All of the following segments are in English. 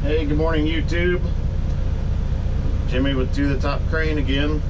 Hey, good morning YouTube. Jimmy with Do the Top Crane again.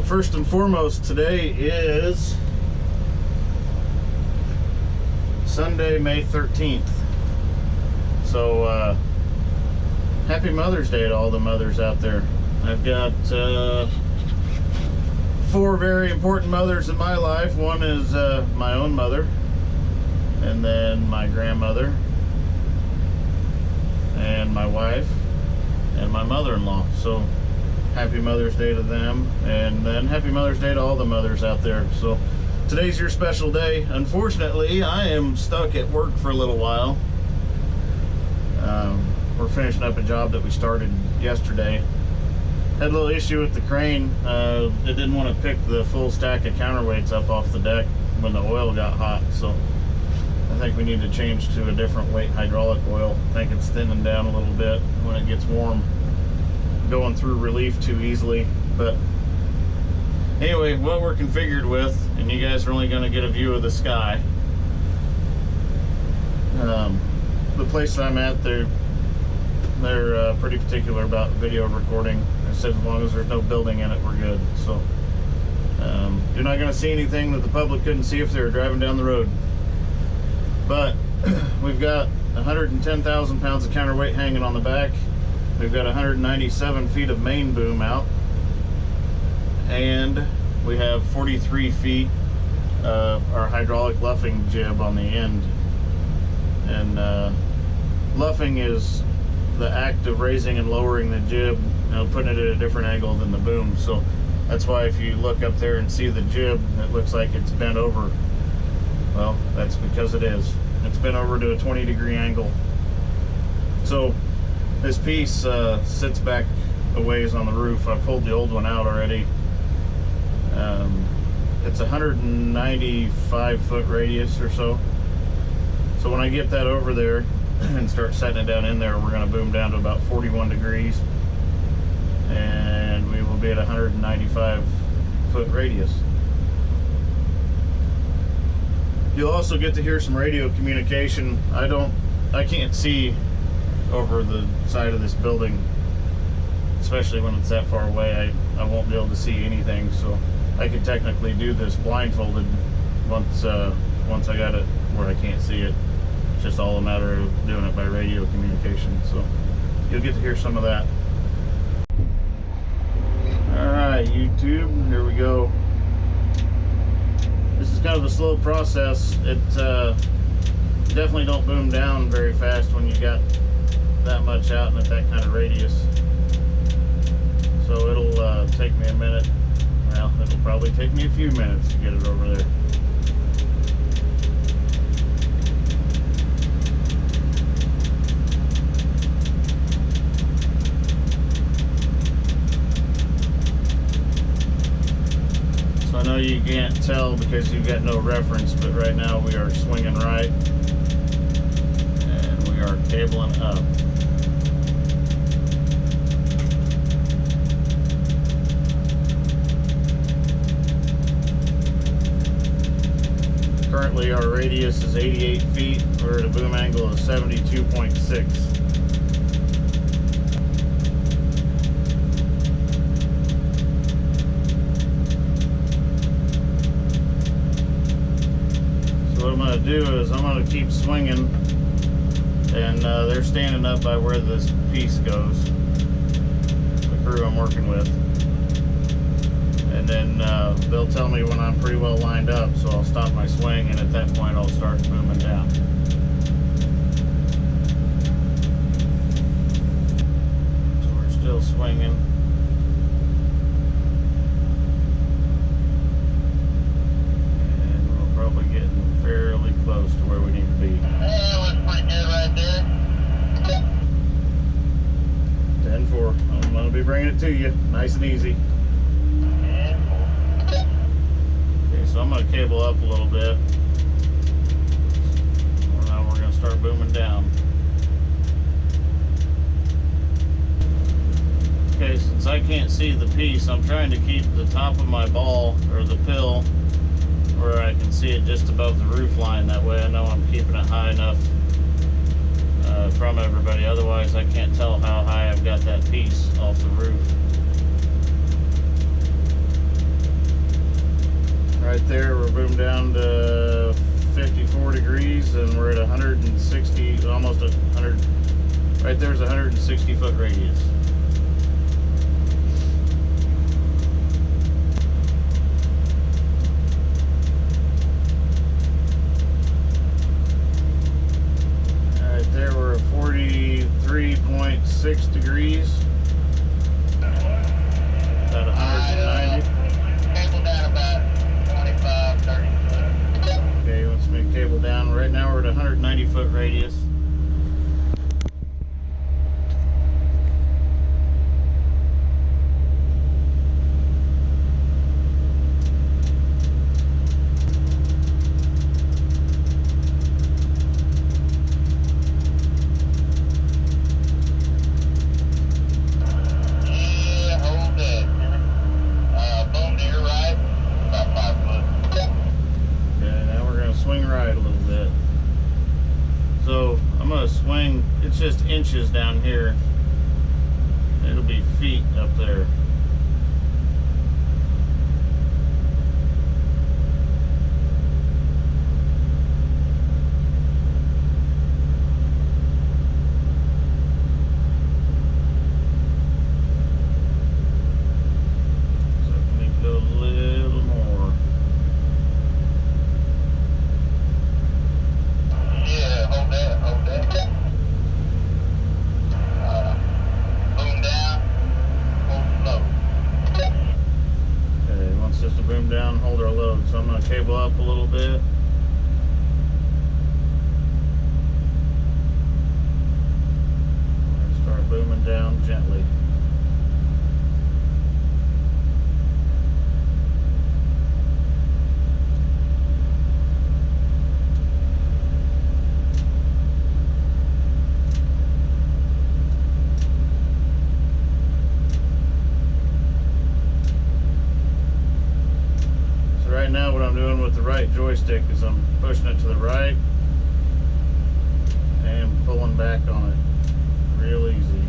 First and foremost, today is Sunday, May 13th. So, happy Mother's Day to all the mothers out there. I've got four very important mothers in my life. One is my own mother, and then my grandmother, and my wife, and my mother-in-law. So happy Mother's Day to them, and then happy Mother's Day to all the mothers out there. So today's your special day. Unfortunately, I am stuck at work for a little while. We're finishing up a job that we started yesterday. Had a little issue with the crane. It didn't want to pick the full stack of counterweights up off the deck when the oil got hot, so I think we need to change to a different weight hydraulic oil. I think it's thinning down a little bit when it gets warm, going through relief too easily. But anyway, what we're configured with, and you guys are only going to get a view of the sky. The place I'm at, they're pretty particular about video recording. I said as long as there's no building in it, we're good. So you're not going to see anything that the public couldn't see if they were driving down the road. But we've got 110,000 pounds of counterweight hanging on the back. We've got 197 feet of main boom out, and we have 43 feet of our hydraulic luffing jib on the end. And luffing is the act of raising and lowering the jib, putting it at a different angle than the boom. So that's why if you look up there and see the jib, it looks like it's bent over. Well, that's because it is. It's bent over to a 20-degree angle. So this piece sits back a ways on the roof. I pulled the old one out already. It's 195 foot radius or so. So when I get that over there and start setting it down in there, we're going to boom down to about 41 degrees, and we will be at 195 foot radius. You'll also get to hear some radio communication. I can't see over the side of this building, especially when it's that far away. I won't be able to see anything, so I could technically do this blindfolded once I got it where I can't see it. It's just all a matter of doing it by radio communication. So you'll get to hear some of that. Alright, YouTube, here we go. This is kind of a slow process. It definitely don't boom down very fast when you got that much out and at that kind of radius. So it'll take me a minute. Well, it'll probably take me a few minutes to get it over there. So I know you can't tell because you've got no reference, but right now we are swinging right and we are cabling up. Currently our radius is 88 feet. We're at a boom angle of 72.6. So what I'm going to do is I'm going to keep swinging, and they're standing up by where this piece goes, the crew I'm working with. And then they'll tell me when I'm pretty well lined up, so I'll stop my swing, and at that point I'll start booming down. So we're still swinging. And we'll probably get fairly close to where we need to be. Yeah, looks pretty good right there. 10-4. I'm going to be bringing it to you, nice and easy. So I'm going to cable up a little bit. Now we're going to start booming down. Okay, so since I can't see the piece, I'm trying to keep the top of my ball or the pill where I can see it just above the roof line. That way I know I'm keeping it high enough from everybody. Otherwise I can't tell how high I've got that piece off the roof. Right there, we're boomed down to 54 degrees and we're at 160, almost 100. Right there's a 160 foot radius. Right there we're at 43.6 degrees. About 190. Cable down about 25, 30 foot. Okay, let's make cable down. Right now we're at 190 foot radius. Swing, it's just inches down here. It'll be feet up there. So let me go a little more. Yeah, hold that, hold that. Boom down, hold low. Okay, he wants us to boom down, hold our load. So I'm going to cable up a little bit. And start booming down gently. Right now what I'm doing with the right joystick is I'm pushing it to the right and pulling back on it real easy.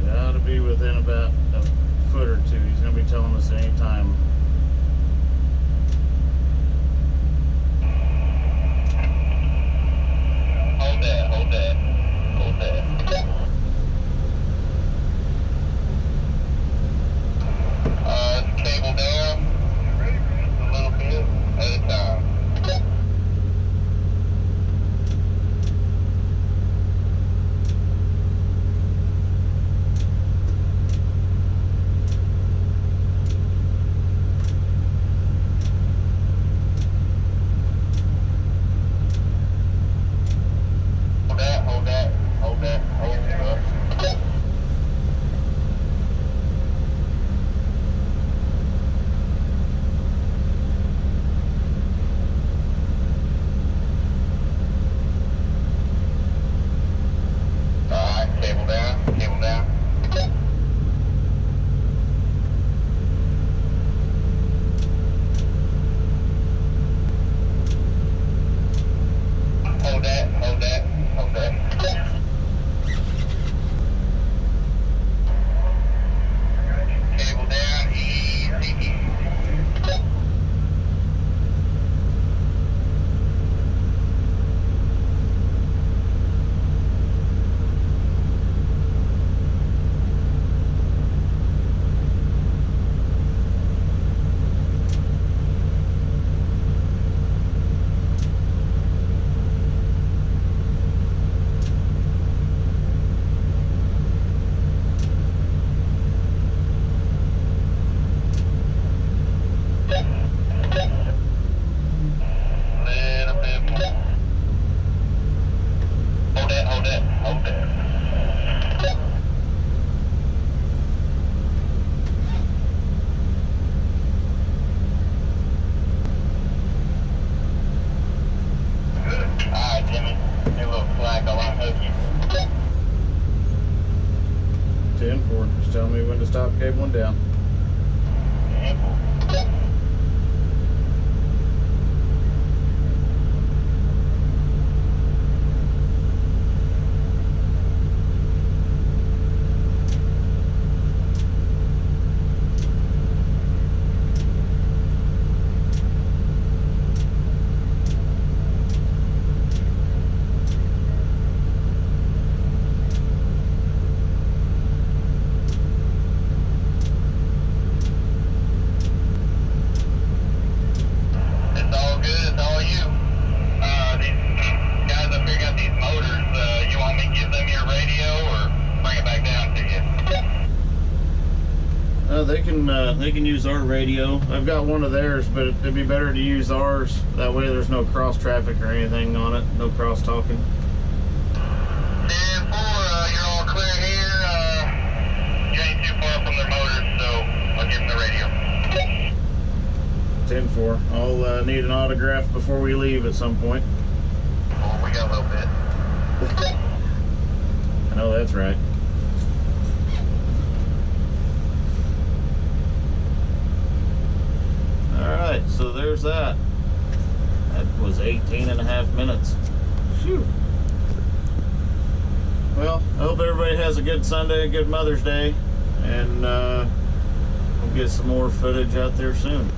It ought to be within about a foot or two. He's going to be telling us any time. Hold that, hold that, hold that. when to stop cabling down. They can use our radio. I've got one of theirs, but it'd be better to use ours. That way there's no cross traffic or anything on it. No cross talking. 10-4, you're all clear here. You ain't too far from their motors, so I'll give them the radio. 10-4. I'll need an autograph before we leave at some point. Oh, we got a little bit. I know that's right. Alright, so there's that. That was 18.5 minutes. Phew. Well, I hope everybody has a good Sunday, a good Mother's Day, and we'll get some more footage out there soon.